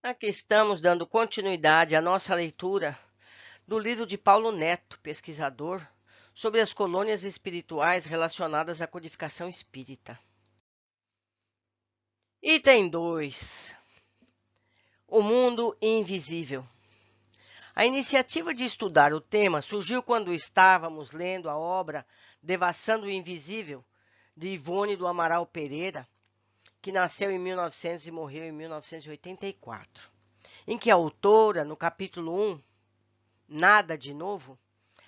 Aqui estamos dando continuidade à nossa leitura do livro de Paulo Neto, pesquisador, sobre as colônias espirituais relacionadas à codificação espírita. Item 2. O mundo invisível. A iniciativa de estudar o tema surgiu quando estávamos lendo a obra Devassando o Invisível, de Ivone do Amaral Pereira, que nasceu em 1900 e morreu em 1984, em que a autora, no capítulo 1, Nada de Novo,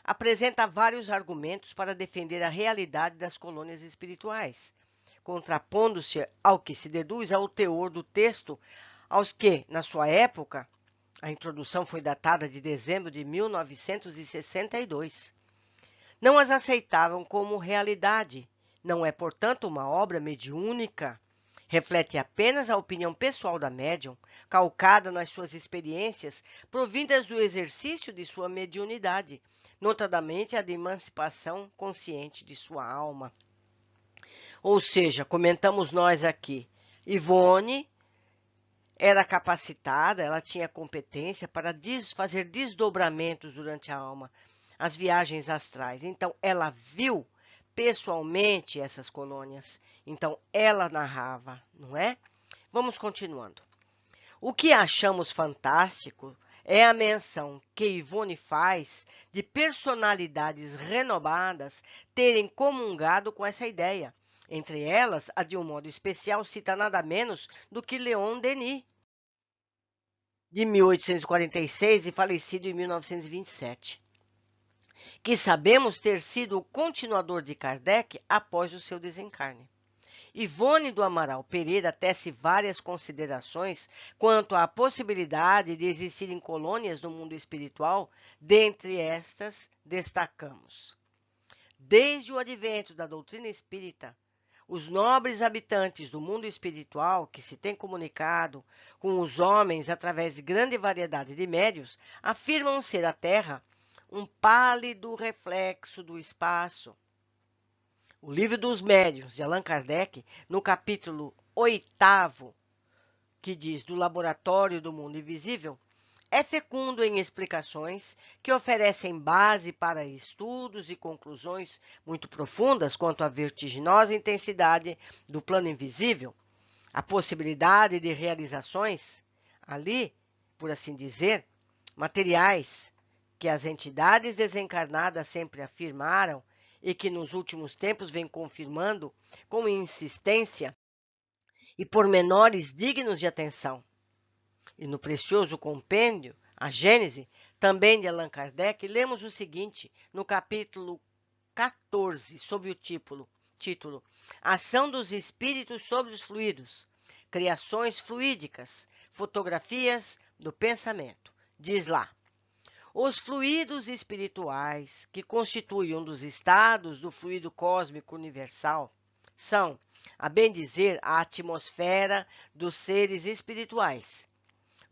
apresenta vários argumentos para defender a realidade das colônias espirituais, contrapondo-se ao que se deduz ao teor do texto, aos que, na sua época, a introdução foi datada de dezembro de 1962, não as aceitavam como realidade. Não é, portanto, uma obra mediúnica. Reflete apenas a opinião pessoal da médium, calcada nas suas experiências, provindas do exercício de sua mediunidade, notadamente a de emancipação consciente de sua alma. Ou seja, comentamos nós aqui, Ivone era capacitada, ela tinha competência para fazer desdobramentos durante a alma, as viagens astrais. Então, ela viu pessoalmente essas colônias. Então, ela narrava, não é? Vamos continuando. O que achamos fantástico é a menção que Ivone faz de personalidades renovadas terem comungado com essa ideia. Entre elas, a de um modo especial cita nada menos do que Leon Denis, de 1846 e falecido em 1927, que sabemos ter sido o continuador de Kardec após o seu desencarne. Ivone do Amaral Pereira tece várias considerações quanto à possibilidade de existirem colônias no mundo espiritual. Dentre estas, destacamos: desde o advento da doutrina espírita, os nobres habitantes do mundo espiritual, que se têm comunicado com os homens através de grande variedade de médios, afirmam ser a Terra um pálido reflexo do espaço. O Livro dos Médiuns, de Allan Kardec, no capítulo 8º, que diz do Laboratório do Mundo Invisível, é fecundo em explicações que oferecem base para estudos e conclusões muito profundas quanto à vertiginosa intensidade do plano invisível, a possibilidade de realizações ali, por assim dizer, materiais, que as entidades desencarnadas sempre afirmaram e que nos últimos tempos vem confirmando com insistência e pormenores dignos de atenção. E no precioso compêndio, a Gênese, também de Allan Kardec, lemos o seguinte, no capítulo 14, sob o título Ação dos Espíritos sobre os Fluidos, Criações Fluídicas, Fotografias do Pensamento. Diz lá: os fluidos espirituais, que constituem um dos estados do fluido cósmico universal, são, a bem dizer, a atmosfera dos seres espirituais,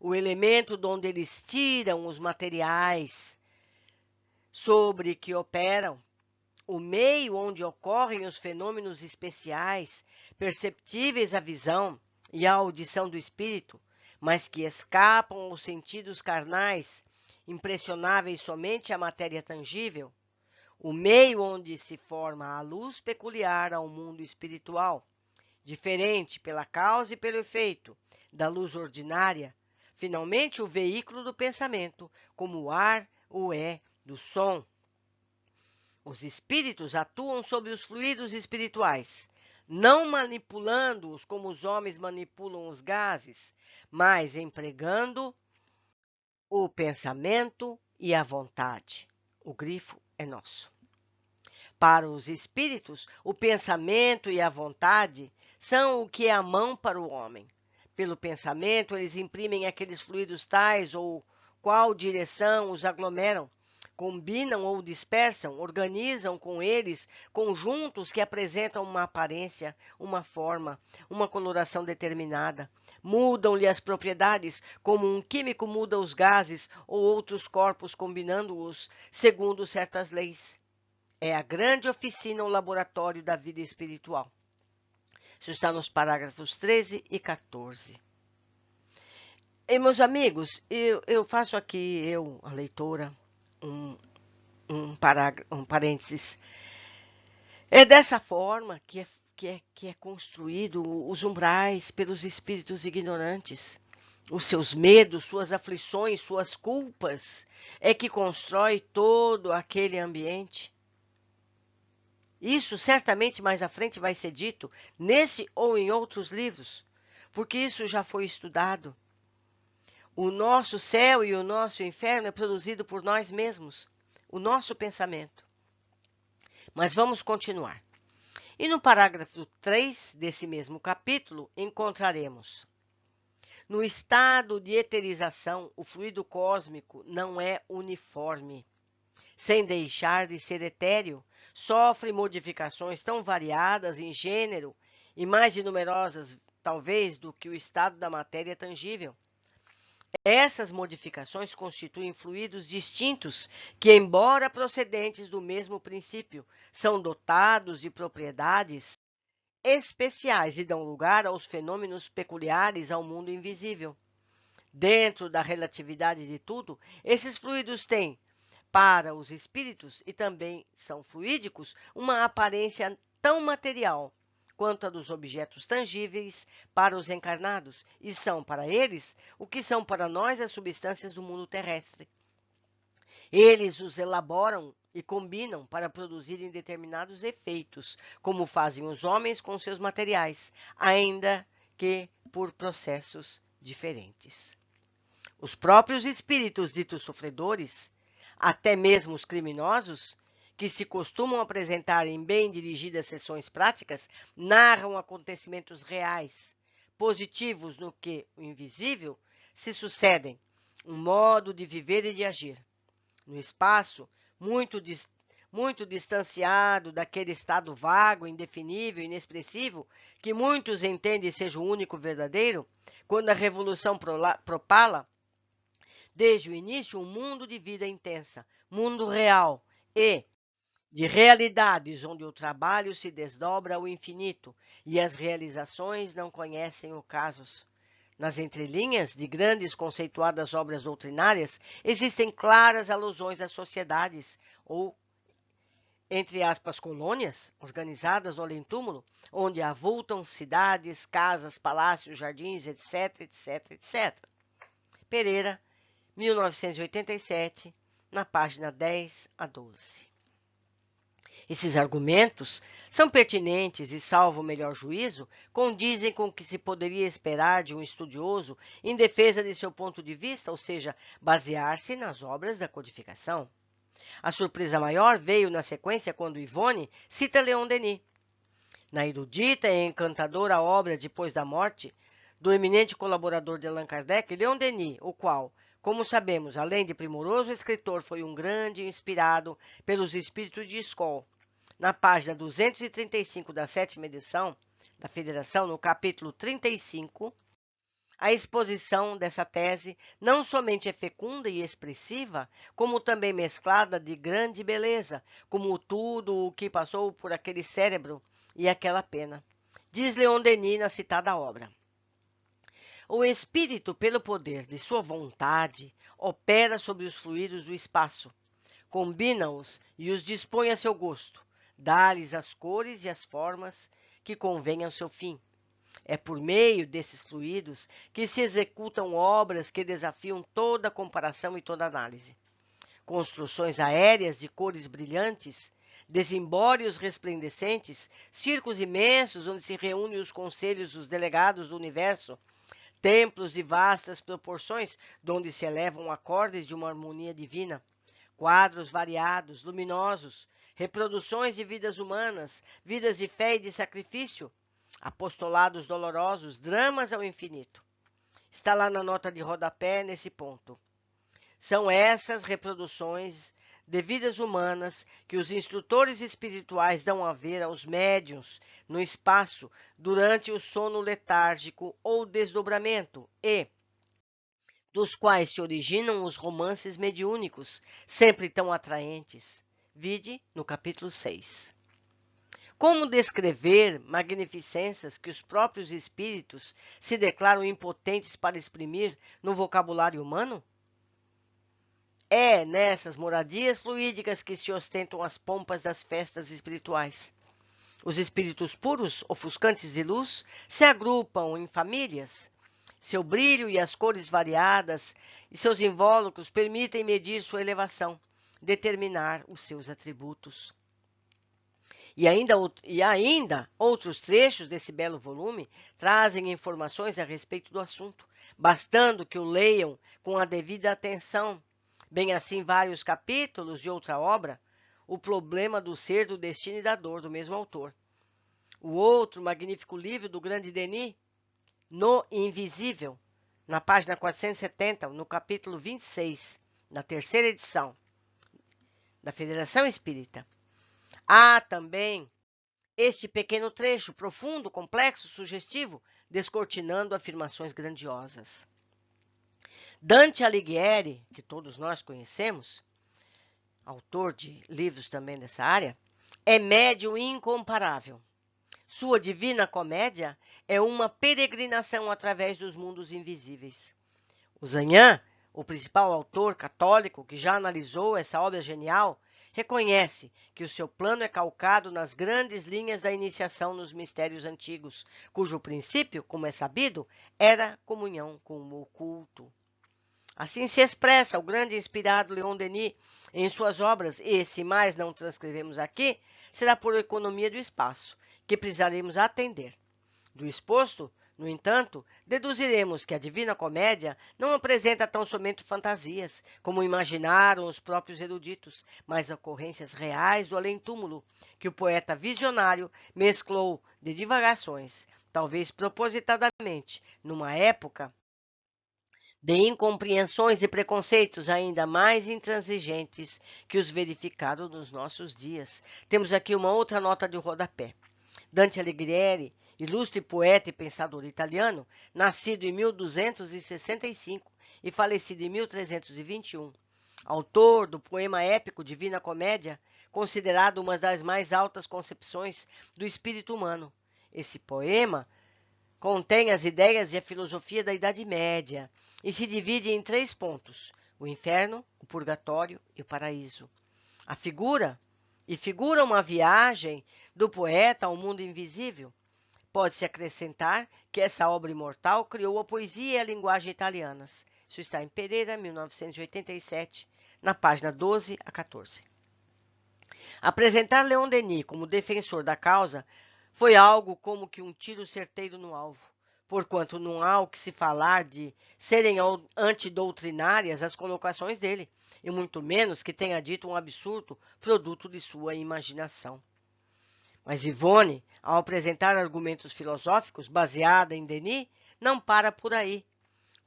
o elemento de onde eles tiram os materiais sobre que operam, o meio onde ocorrem os fenômenos especiais, perceptíveis à visão e à audição do espírito, mas que escapam aos sentidos carnais, impressionáveis somente à matéria tangível, o meio onde se forma a luz peculiar ao mundo espiritual, diferente pela causa e pelo efeito da luz ordinária, finalmente o veículo do pensamento, como o ar o é do som. Os espíritos atuam sobre os fluidos espirituais, não manipulando-os como os homens manipulam os gases, mas empregando o pensamento e a vontade. O grifo é nosso. Para os espíritos, o pensamento e a vontade são o que é a mão para o homem. Pelo pensamento, eles imprimem aqueles fluidos tais ou qual direção os aglomeram, combinam ou dispersam, organizam com eles conjuntos que apresentam uma aparência, uma forma, uma coloração determinada. Mudam-lhe as propriedades, como um químico muda os gases ou outros corpos, combinando-os segundo certas leis. É a grande oficina ou laboratório da vida espiritual. Isso está nos parágrafos 13 e 14. E meus amigos, eu faço aqui, a leitora, um, um parênteses. É dessa forma que é construído os umbrais pelos espíritos ignorantes. Os seus medos, suas aflições, suas culpas, é que constrói todo aquele ambiente. Isso certamente mais à frente vai ser dito, nesse ou em outros livros, porque isso já foi estudado. O nosso céu e o nosso inferno é produzido por nós mesmos, o nosso pensamento. Mas vamos continuar. E no parágrafo 3 desse mesmo capítulo, encontraremos: no estado de eterização, o fluido cósmico não é uniforme. Sem deixar de ser etéreo, sofre modificações tão variadas em gênero e mais de numerosas, talvez, do que o estado da matéria tangível. Essas modificações constituem fluidos distintos que, embora procedentes do mesmo princípio, são dotados de propriedades especiais e dão lugar aos fenômenos peculiares ao mundo invisível. Dentro da relatividade de tudo, esses fluidos têm, para os espíritos, e também são fluídicos, uma aparência tão material quanto a dos objetos tangíveis para os encarnados, e são para eles o que são para nós as substâncias do mundo terrestre. Eles os elaboram e combinam para produzirem determinados efeitos, como fazem os homens com seus materiais, ainda que por processos diferentes. Os próprios espíritos ditos sofredores, até mesmo os criminosos, que se costumam apresentar em bem dirigidas sessões práticas, narram acontecimentos reais, positivos no que o invisível se sucedem, um modo de viver e de agir. No espaço, muito distanciado daquele estado vago, indefinível, inexpressivo, que muitos entendem seja o único verdadeiro, quando a revolução propala, desde o início, um mundo de vida intensa, mundo real e de realidades onde o trabalho se desdobra ao infinito e as realizações não conhecem ocasos. Nas entrelinhas de grandes conceituadas obras doutrinárias, existem claras alusões às sociedades, ou, entre aspas, colônias, organizadas no além-túmulo, onde avultam cidades, casas, palácios, jardins, etc, etc, etc. Pereira, 1987, na página 10 a 12. Esses argumentos são pertinentes e, salvo o melhor juízo, condizem com o que se poderia esperar de um estudioso em defesa de seu ponto de vista, ou seja, basear-se nas obras da codificação. A surpresa maior veio na sequência quando Ivone cita Leon Denis. Na erudita e encantadora obra Depois da Morte, do eminente colaborador de Allan Kardec, Leon Denis, o qual, como sabemos, além de primoroso escritor, foi um grande inspirado pelos espíritos de escola. Na página 235 da 7ª edição da Federação, no capítulo 35, a exposição dessa tese não somente é fecunda e expressiva, como também mesclada de grande beleza, como tudo o que passou por aquele cérebro e aquela pena. Diz Leon Denis na citada obra: o espírito, pelo poder de sua vontade, opera sobre os fluidos do espaço, combina-os e os dispõe a seu gosto, dá-lhes as cores e as formas que convêm ao seu fim. É por meio desses fluidos que se executam obras que desafiam toda comparação e toda análise. Construções aéreas de cores brilhantes, desembórios resplandecentes, circos imensos onde se reúnem os conselhos dos delegados do universo, templos de vastas proporções, donde se elevam acordes de uma harmonia divina, quadros variados, luminosos, reproduções de vidas humanas, vidas de fé e de sacrifício, apostolados dolorosos, dramas ao infinito. Está lá na nota de rodapé nesse ponto. São essas reproduções de vidas humanas que os instrutores espirituais dão a ver aos médiuns no espaço durante o sono letárgico ou desdobramento e dos quais se originam os romances mediúnicos, sempre tão atraentes. Vide no capítulo 6. Como descrever magnificências que os próprios espíritos se declaram impotentes para exprimir no vocabulário humano? É nessas moradias fluídicas que se ostentam as pompas das festas espirituais. Os espíritos puros, ofuscantes de luz, se agrupam em famílias. Seu brilho e as cores variadas e seus invólucros permitem medir sua elevação, determinar os seus atributos. E ainda outros trechos desse belo volume trazem informações a respeito do assunto, bastando que o leiam com a devida atenção. Bem assim, vários capítulos de outra obra, O Problema do Ser, do Destino e da Dor, do mesmo autor. O outro magnífico livro do grande Denis, No Invisível, na página 470, no capítulo 26, na terceira edição da Federação Espírita. Há também este pequeno trecho, profundo, complexo, sugestivo, descortinando afirmações grandiosas. Dante Alighieri, que todos nós conhecemos, autor de livros também dessa área, é médium incomparável. Sua Divina Comédia é uma peregrinação através dos mundos invisíveis. O Zanhan, o principal autor católico que já analisou essa obra genial, reconhece que o seu plano é calcado nas grandes linhas da iniciação nos mistérios antigos, cujo princípio, como é sabido, era comunhão com o oculto. Assim se expressa o grande inspirado Leon Denis em suas obras, e, se mais não transcrevemos aqui, será por economia do espaço, que precisaremos atender. Do exposto, no entanto, deduziremos que a Divina Comédia não apresenta tão somente fantasias, como imaginaram os próprios eruditos, mas ocorrências reais do além-túmulo, que o poeta visionário mesclou de divagações, talvez propositadamente, numa época de incompreensões e preconceitos ainda mais intransigentes que os verificados nos nossos dias. Temos aqui uma outra nota de rodapé. Dante Alighieri, ilustre poeta e pensador italiano, nascido em 1265 e falecido em 1321, autor do poema épico Divina Comédia, considerado uma das mais altas concepções do espírito humano. Esse poema contém as ideias e a filosofia da Idade Média e se divide em 3 pontos: o inferno, o purgatório e o paraíso. Figura uma viagem do poeta ao mundo invisível. Pode-se acrescentar que essa obra imortal criou a poesia e a linguagem italianas. Isso está em Pereira, 1987, na página 12 a 14. Apresentar Leon Denis como defensor da causa foi algo como que um tiro certeiro no alvo, porquanto não há o que se falar de serem antidoutrinárias as colocações dele, e muito menos que tenha dito um absurdo produto de sua imaginação. Mas Ivone, ao apresentar argumentos filosóficos baseados em Denis, não para por aí.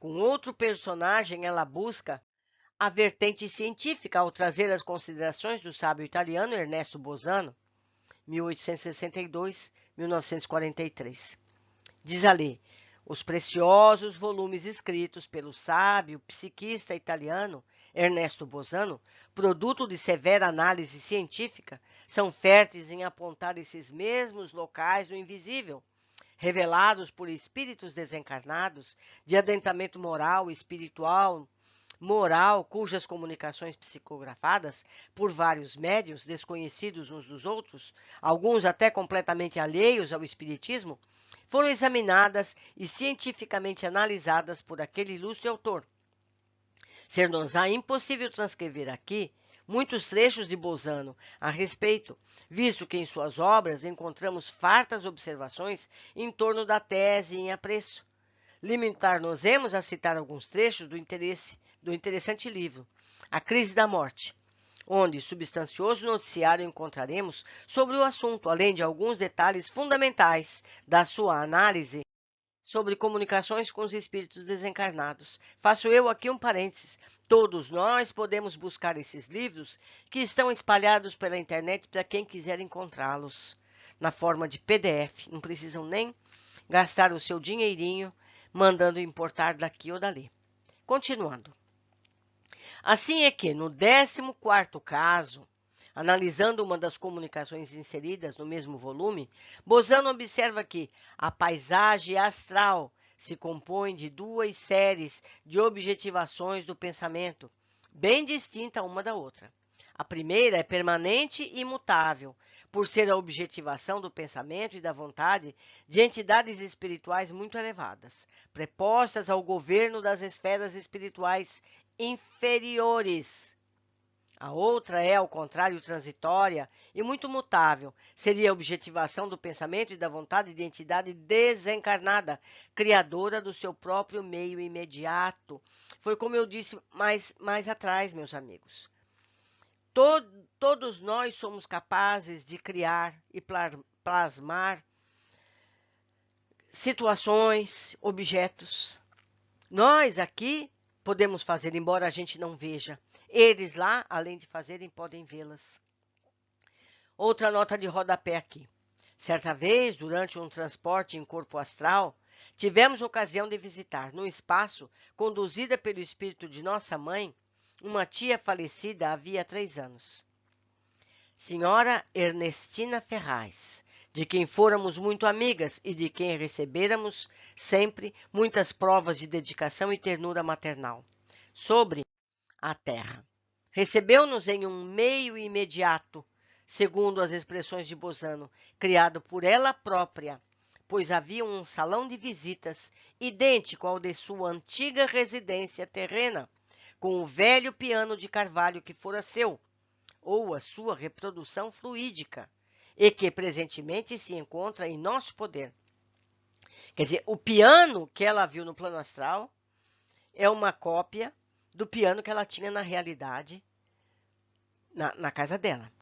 Com outro personagem, ela busca a vertente científica ao trazer as considerações do sábio italiano Ernesto Bosano, 1862-1943. Diz ali, os preciosos volumes escritos pelo sábio psiquista italiano Ernesto Bosano, produto de severa análise científica, são férteis em apontar esses mesmos locais do invisível, revelados por espíritos desencarnados, de adentramento moral e espiritual, cujas comunicações psicografadas por vários médiuns desconhecidos uns dos outros, alguns até completamente alheios ao espiritismo, foram examinadas e cientificamente analisadas por aquele ilustre autor. Ser-nos-á impossível transcrever aqui muitos trechos de Bosano a respeito, visto que em suas obras encontramos fartas observações em torno da tese em apreço. Limitar-nos-emos a citar alguns trechos do interessante livro, A Crise da Morte, onde substancioso noticiário encontraremos sobre o assunto, além de alguns detalhes fundamentais da sua análise sobre comunicações com os espíritos desencarnados. Faço eu aqui um parênteses. Todos nós podemos buscar esses livros que estão espalhados pela internet para quem quiser encontrá-los, na forma de PDF. Não precisam nem gastar o seu dinheirinho mandando importar daqui ou dali. Continuando. Assim é que, no 14º caso, Analisando uma das comunicações inseridas no mesmo volume, Bozano observa que a paisagem astral se compõe de duas séries de objetivações do pensamento, bem distinta uma da outra. A primeira é permanente e imutável, por ser a objetivação do pensamento e da vontade de entidades espirituais muito elevadas, prepostas ao governo das esferas espirituais inferiores. A outra é, ao contrário, transitória e muito mutável. Seria a objetivação do pensamento e da vontade de entidade desencarnada, criadora do seu próprio meio imediato. Foi como eu disse mais atrás, meus amigos. Todos nós somos capazes de criar e plasmar situações, objetos. Nós aqui podemos fazer, embora a gente não veja. Eles lá, além de fazerem, podem vê-las. Outra nota de rodapé aqui. Certa vez, durante um transporte em corpo astral, tivemos ocasião de visitar, no espaço, conduzida pelo espírito de nossa mãe, uma tia falecida havia 3 anos. Senhora Ernestina Ferraz, de quem fôramos muito amigas e de quem recebêramos sempre muitas provas de dedicação e ternura maternal. Sobre a terra. Recebeu-nos em um meio imediato, segundo as expressões de Bozano, criado por ela própria, pois havia um salão de visitas idêntico ao de sua antiga residência terrena, com o velho piano de carvalho que fora seu, ou a sua reprodução fluídica, e que presentemente se encontra em nosso poder. Quer dizer, o piano que ela viu no plano astral é uma cópia do piano que ela tinha na realidade na casa dela,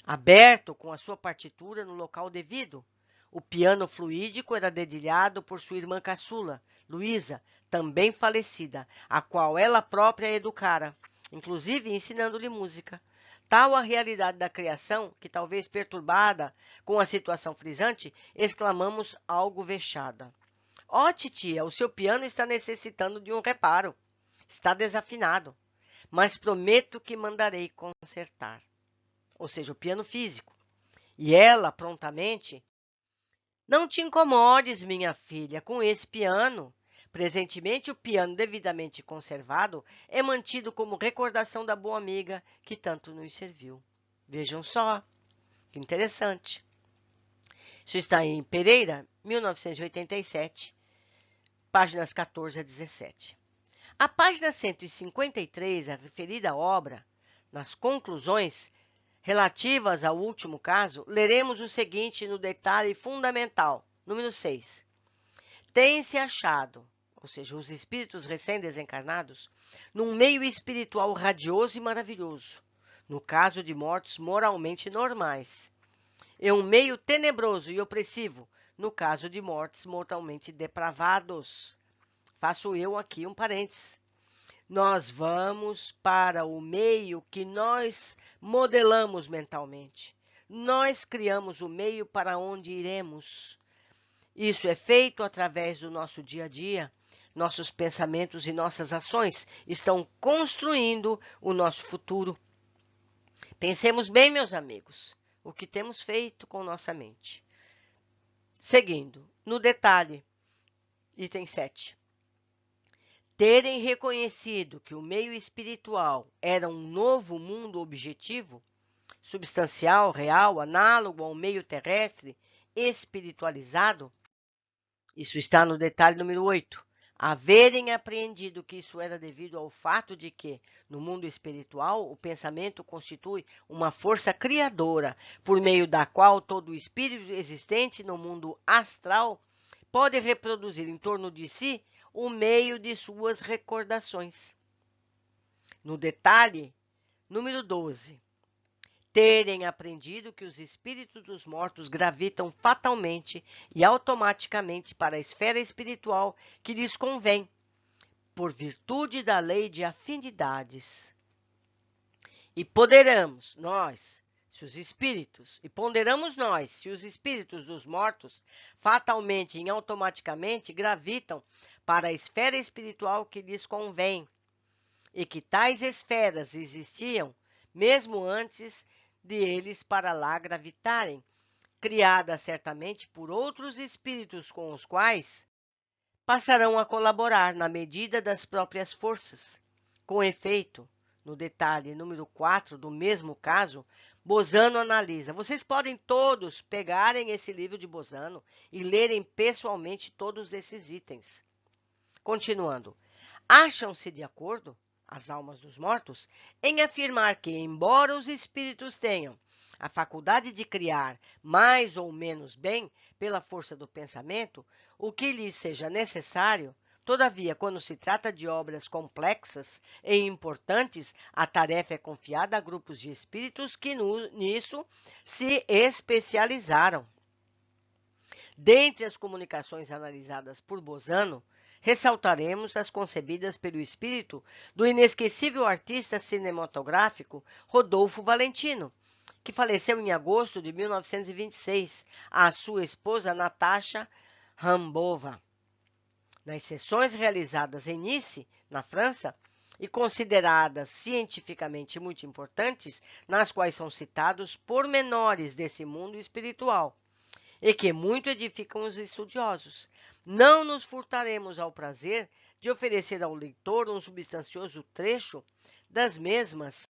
aberto com a sua partitura no local devido. O piano fluídico era dedilhado por sua irmã caçula, Luísa, também falecida, a qual ela própria educara, inclusive ensinando-lhe música. Tal a realidade da criação que, talvez perturbada com a situação frisante, exclamamos algo vexada. Ó, titia, o seu piano está necessitando de um reparo. Está desafinado, mas prometo que mandarei consertar. Ou seja, o piano físico. E ela, prontamente, não te incomodes, minha filha, com esse piano. Presentemente, o piano devidamente conservado é mantido como recordação da boa amiga que tanto nos serviu. Vejam só, que interessante. Isso está em Pereira, 1987, páginas 14 a 17. A página 153, a referida obra, nas conclusões relativas ao último caso, leremos o seguinte no detalhe fundamental, número 6. Tem-se achado, ou seja, os espíritos recém-desencarnados, num meio espiritual radioso e maravilhoso, no caso de mortos moralmente normais, e um meio tenebroso e opressivo, no caso de mortes mortalmente depravados. Faço eu aqui um parênteses. Nós vamos para o meio que nós modelamos mentalmente. Nós criamos o meio para onde iremos. Isso é feito através do nosso dia a dia. Nossos pensamentos e nossas ações estão construindo o nosso futuro. Pensemos bem, meus amigos, o que temos feito com nossa mente. Seguindo, no detalhe, item 7. Terem reconhecido que o meio espiritual era um novo mundo objetivo, substancial, real, análogo ao meio terrestre, espiritualizado, isso está no detalhe número 8. Haverem apreendido que isso era devido ao fato de que, no mundo espiritual, o pensamento constitui uma força criadora, por meio da qual todo espírito existente no mundo astral pode reproduzir em torno de si o meio de suas recordações. No detalhe, número 12. Terem aprendido que os espíritos dos mortos gravitam fatalmente e automaticamente para a esfera espiritual que lhes convém, por virtude da lei de afinidades. E ponderamos nós, se os espíritos dos mortos fatalmente e automaticamente gravitam para a esfera espiritual que lhes convém, e que tais esferas existiam mesmo antes de eles para lá gravitarem, criada certamente por outros espíritos com os quais passarão a colaborar na medida das próprias forças. Com efeito, no detalhe número 4 do mesmo caso, Bosano analisa. Vocês podem todos pegarem esse livro de Bosano e lerem pessoalmente todos esses itens. Continuando, acham-se de acordo, as almas dos mortos, em afirmar que, embora os espíritos tenham a faculdade de criar mais ou menos bem pela força do pensamento, o que lhes seja necessário, todavia, quando se trata de obras complexas e importantes, a tarefa é confiada a grupos de espíritos que nisso se especializaram. Dentre as comunicações analisadas por Bosano, ressaltaremos as concebidas pelo espírito do inesquecível artista cinematográfico Rodolfo Valentino, que faleceu em agosto de 1926, à sua esposa Natasha Rambova. Nas sessões realizadas em Nice, na França, e consideradas cientificamente muito importantes, nas quais são citados pormenores desse mundo espiritual, e que muito edificam os estudiosos. Não nos furtaremos ao prazer de oferecer ao leitor um substancioso trecho das mesmas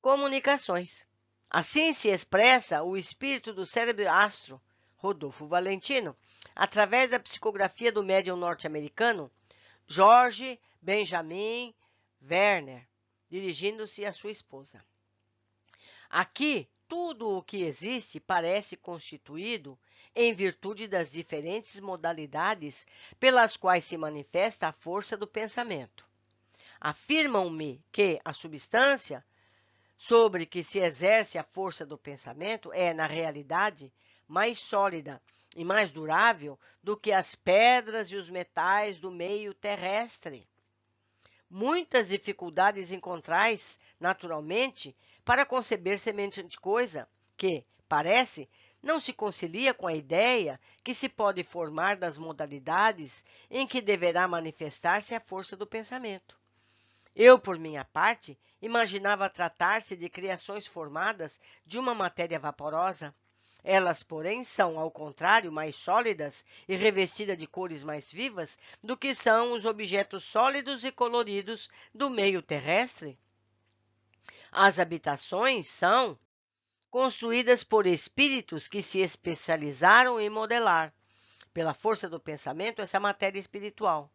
comunicações. Assim se expressa o espírito do cérebro astro, Rodolfo Valentino, através da psicografia do médium norte-americano George Benjamin Werner, dirigindo-se à sua esposa. Aqui, tudo o que existe parece constituído em virtude das diferentes modalidades pelas quais se manifesta a força do pensamento. Afirmam-me que a substância sobre que se exerce a força do pensamento é, na realidade, mais sólida e mais durável do que as pedras e os metais do meio terrestre. Muitas dificuldades encontrais, naturalmente, para conceber semelhante coisa, que, parece, não se concilia com a ideia que se pode formar das modalidades em que deverá manifestar-se a força do pensamento. Eu, por minha parte, imaginava tratar-se de criações formadas de uma matéria vaporosa. Elas, porém, são, ao contrário, mais sólidas e revestidas de cores mais vivas do que são os objetos sólidos e coloridos do meio terrestre. As habitações são construídas por espíritos que se especializaram em modelar, pela força do pensamento, essa matéria espiritual.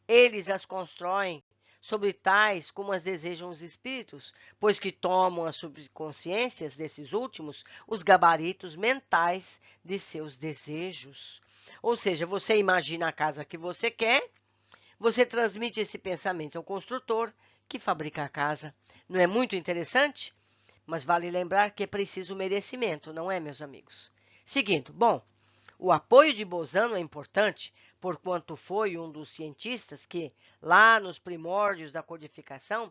Eles as constroem sobre tais como as desejam os espíritos, pois que tomam as subconsciências desses últimos os gabaritos mentais de seus desejos. Ou seja, você imagina a casa que você quer, você transmite esse pensamento ao construtor que fabrica a casa. Não é muito interessante? Mas vale lembrar que é preciso merecimento, não é, meus amigos? Seguindo, bom, o apoio de Bosano é importante, porquanto foi um dos cientistas que, lá nos primórdios da codificação,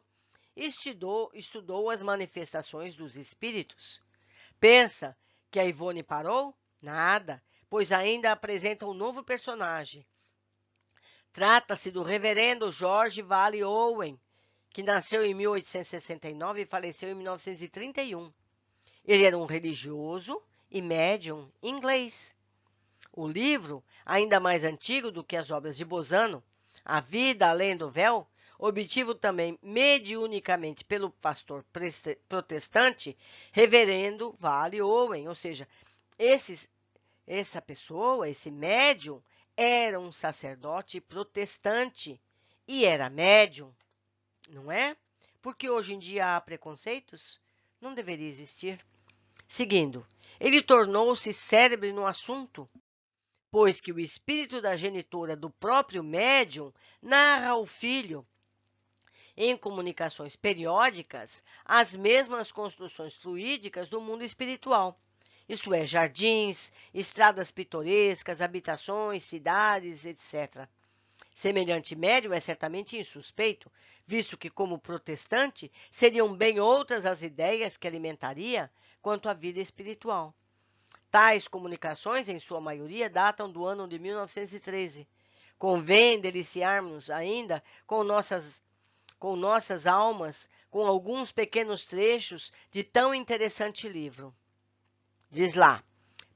estudou as manifestações dos espíritos. Pensa que a Ivone parou? Nada, pois ainda apresenta um novo personagem. Trata-se do reverendo George Valley Owen, que nasceu em 1869 e faleceu em 1931. Ele era um religioso e médium inglês. O livro, ainda mais antigo do que as obras de Bosano, A Vida Além do Véu, obtido também mediunicamente pelo pastor protestante, reverendo Valley Owen, ou seja, essa pessoa, esse médium, era um sacerdote protestante e era médium, não é? Porque hoje em dia há preconceitos? Não deveria existir. Seguindo, ele tornou-se célebre no assunto, pois que o espírito da genitora do próprio médium narra ao filho, em comunicações periódicas, as mesmas construções fluídicas do mundo espiritual, isto é, jardins, estradas pitorescas, habitações, cidades, etc. Semelhante médium é certamente insuspeito, visto que, como protestante, seriam bem outras as ideias que alimentaria quanto à vida espiritual. Tais comunicações, em sua maioria, datam do ano de 1913. Convém deliciarmos ainda com nossas almas com alguns pequenos trechos de tão interessante livro. Diz lá: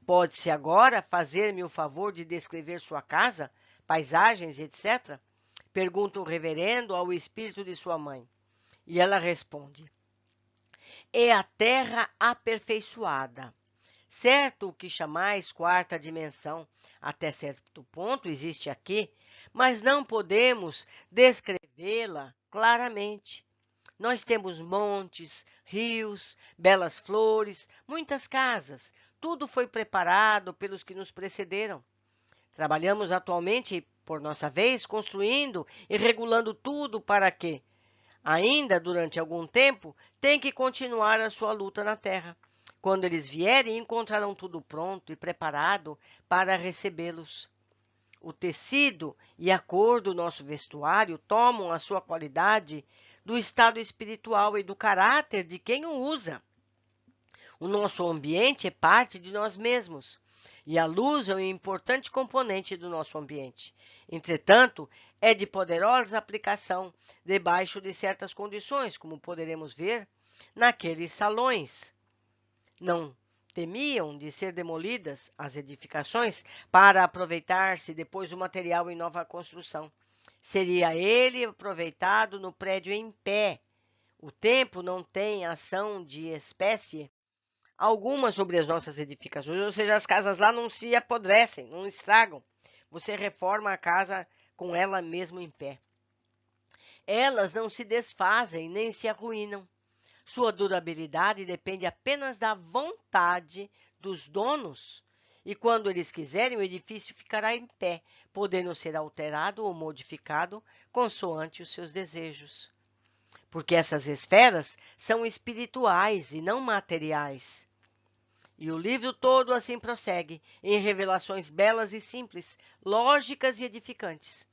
pode-se agora fazer-me o favor de descrever sua casa, paisagens, etc? Pergunta o reverendo ao espírito de sua mãe. E ela responde: é a terra aperfeiçoada. Certo o que chamais quarta dimensão, até certo ponto existe aqui, mas não podemos descrevê-la claramente. Nós temos montes, rios, belas flores, muitas casas. Tudo foi preparado pelos que nos precederam. Trabalhamos atualmente, por nossa vez, construindo e regulando tudo para que, ainda durante algum tempo, tem que continuar a sua luta na terra. Quando eles vierem, encontrarão tudo pronto e preparado para recebê-los. O tecido e a cor do nosso vestuário tomam a sua qualidade do estado espiritual e do caráter de quem o usa. O nosso ambiente é parte de nós mesmos, e a luz é um importante componente do nosso ambiente. Entretanto, é de poderosa aplicação debaixo de certas condições, como poderemos ver naqueles salões. Não temiam de ser demolidas as edificações para aproveitar-se depois o material em nova construção. Seria ele aproveitado no prédio em pé. O tempo não tem ação de espécie alguma sobre as nossas edificações, ou seja, as casas lá não se apodrecem, não estragam. Você reforma a casa com ela mesmo em pé. Elas não se desfazem nem se arruinam. Sua durabilidade depende apenas da vontade dos donos. E quando eles quiserem, o edifício ficará em pé, podendo ser alterado ou modificado consoante os seus desejos. Porque essas esferas são espirituais e não materiais. E o livro todo assim prossegue, em revelações belas e simples, lógicas e edificantes,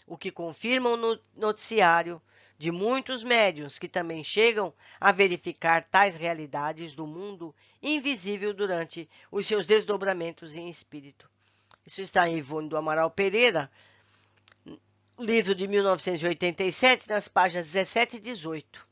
o que confirma o noticiário de muitos médiuns que também chegam a verificar tais realidades do mundo invisível durante os seus desdobramentos em espírito. Isso está em Ivone do Amaral Pereira, livro de 1987, nas páginas 17 e 18.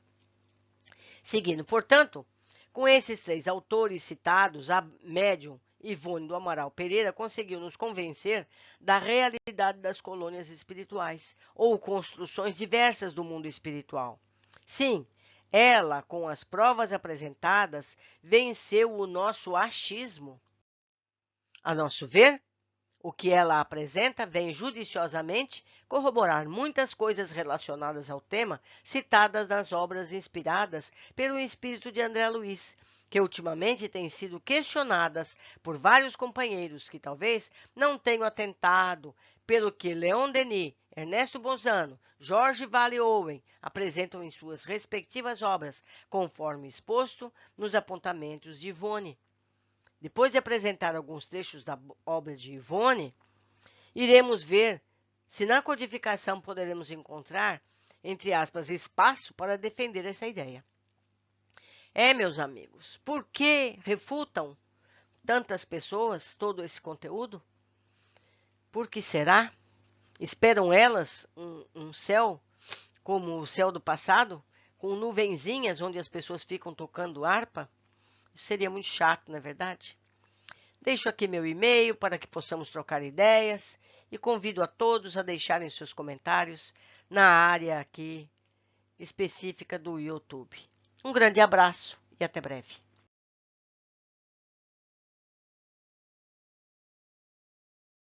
Seguindo, portanto, com esses três autores citados, a médium Ivone do Amaral Pereira conseguiu nos convencer da realidade das colônias espirituais, ou construções diversas do mundo espiritual. Sim, ela, com as provas apresentadas, venceu o nosso achismo. A nosso ver, o que ela apresenta vem judiciosamente corroborar muitas coisas relacionadas ao tema citadas nas obras inspiradas pelo espírito de André Luiz, que ultimamente têm sido questionadas por vários companheiros que talvez não tenham atentado pelo que Leon Denis, Ernesto Bozano, Jorge Vale Owen apresentam em suas respectivas obras, conforme exposto nos apontamentos de Ivone. Depois de apresentar alguns trechos da obra de Ivone, iremos ver se na codificação poderemos encontrar, entre aspas, espaço para defender essa ideia. Meus amigos, por que refutam tantas pessoas todo esse conteúdo? Por que será? Esperam elas um céu como o céu do passado, com nuvenzinhas onde as pessoas ficam tocando harpa? Isso seria muito chato, não é verdade? Deixo aqui meu e-mail para que possamos trocar ideias e convido a todos a deixarem seus comentários na área aqui específica do YouTube. Um grande abraço e até breve.